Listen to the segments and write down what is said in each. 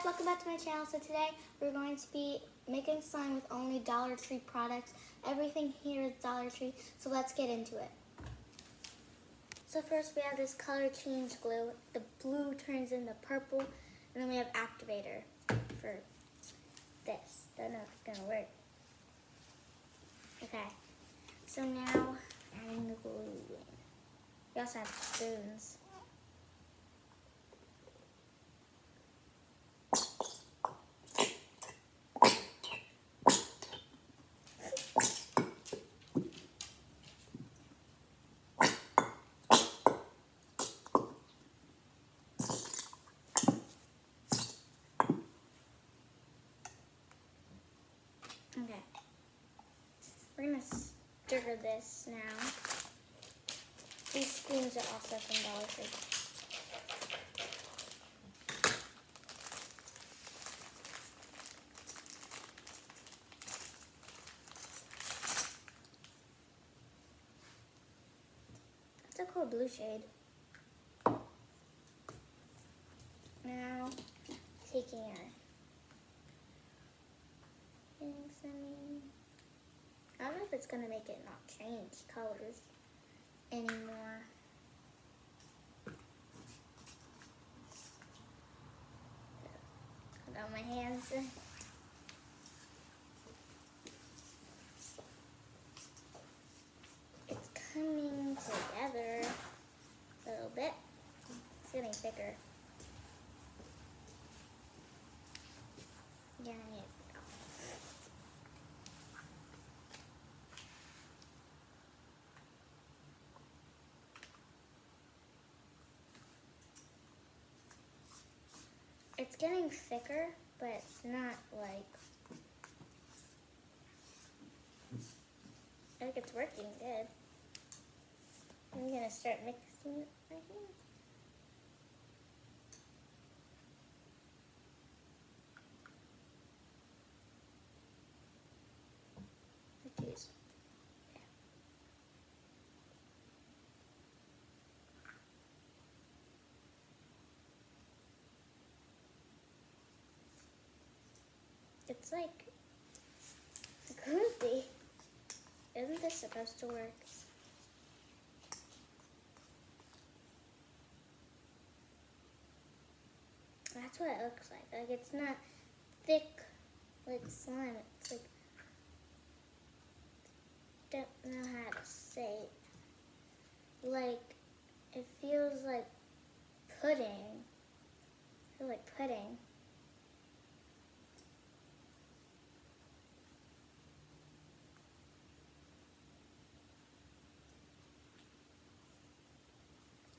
welcome back to my channel. So today we're going to be making slime with only Dollar Tree products. Everything here is Dollar Tree, so let's get into it. So first we have this color change glue. The blue turns into purple, and then we have activator for this. Don't know if it's gonna work. Okay, so now adding the glue in. We also have spoons. Okay, we're gonna stir this now. These spoons are also from Dollar Tree. That's a cool blue shade. Now, taking our things, I don't know if it's gonna make it not change colors anymore. Put on my hands. It's coming together a little bit. It's getting thicker. Yeah, I need it. It's getting thicker, but it's not like, I think it's working good. I'm gonna start mixing it with my hands. Like these. Okay. It's like goofy. Isn't this supposed to work? That's what it looks like. Like it's not thick like slime. It's like, don't know how to say it. Like, it feels like pudding. I feel like pudding.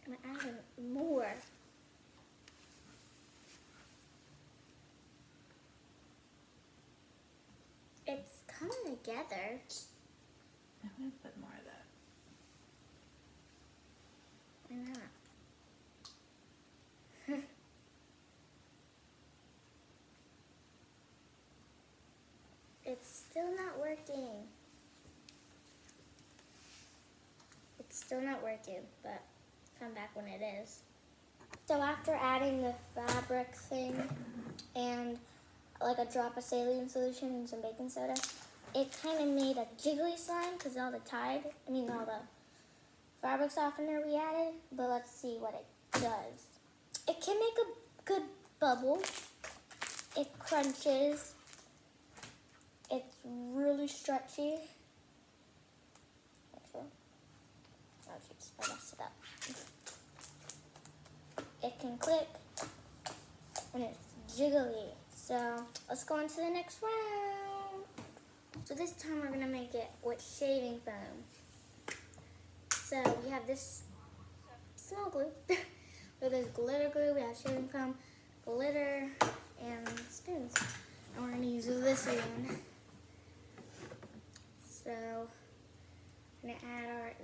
I'm adding more. It's coming together. I'm going to put more of that. Why not? It's still not working. It's still not working, but come back when it is. So after adding the fabric thing and like a drop of saline solution and some baking soda, it kind of made a jiggly slime because all the all the fabric softener we added. But let's see what it does. It can make a good bubble. It crunches. It's really stretchy. Oh, jeez, I messed it up. It can click, and it's jiggly. So let's go on to the next round. So this time we're gonna make it with shaving foam. So we have this small glue. With this glitter glue, we have shaving foam, glitter, and spoons. And we're gonna use this again. So I'm gonna add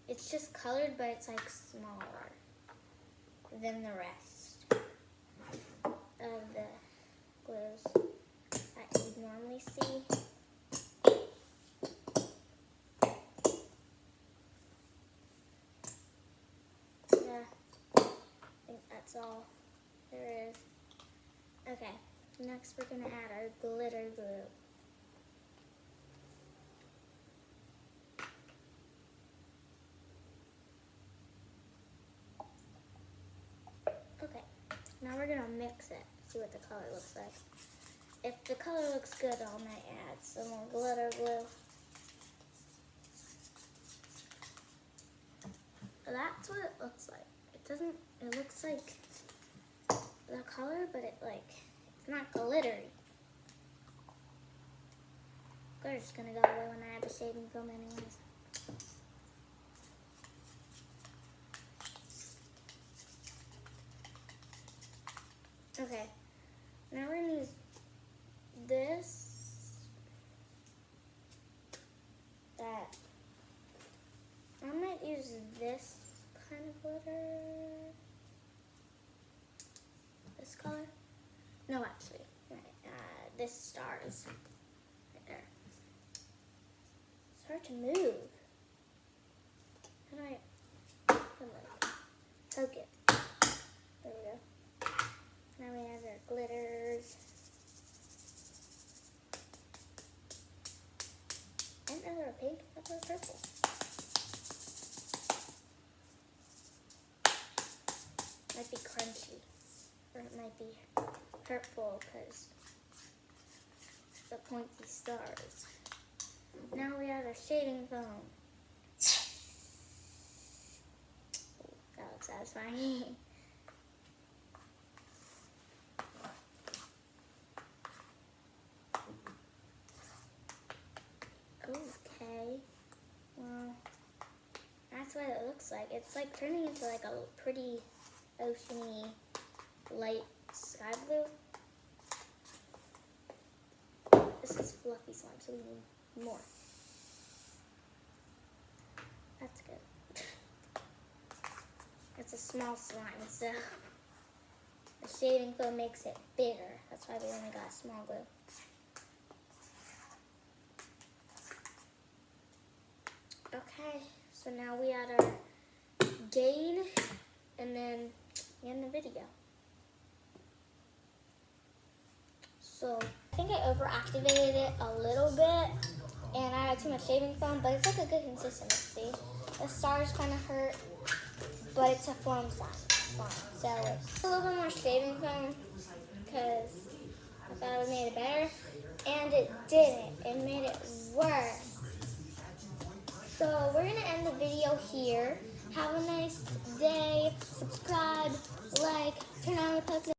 it's just colored, but it's like smaller than the rest of the glues that you'd normally see. Yeah, I think that's all. There is. Okay, next we're gonna add our glitter glue. Okay, now we're gonna mix it, see what the color looks like. If the color looks good, I might add some more glitter glue. That's what it looks like. It looks like the color, but it's not glittery. Glitter's gonna go away when I add the shaving foam anyways. Okay, now we're gonna use I might use this kind of glitter. This color? No, actually, this stars right there. It's hard to move. How do I poke it? There we go. Now we have our glitters. I didn't know they were pink. I thought they were purple. Might be crunchy, or it might be hurtful because the pointy stars. Now we have our shaving foam. Ooh, that looks satisfying. Okay, well, that's what it looks like. It's like turning into like a pretty oceany light sky blue. This is fluffy slime, so we need more. That's good. It's a small slime, so the shaving foam makes it bigger. That's why we only got small glue. Okay, so now we add our gain, and then end the video. So I think I overactivated it a little bit, and I had too much shaving foam, but it's like a good consistency. The stars kind of hurt, but it's a foam slime. So it's a little bit more shaving foam because I thought it would made it better, and it didn't. It made it worse. So we're going to end the video here. Have a nice day. Subscribe, like, turn on the post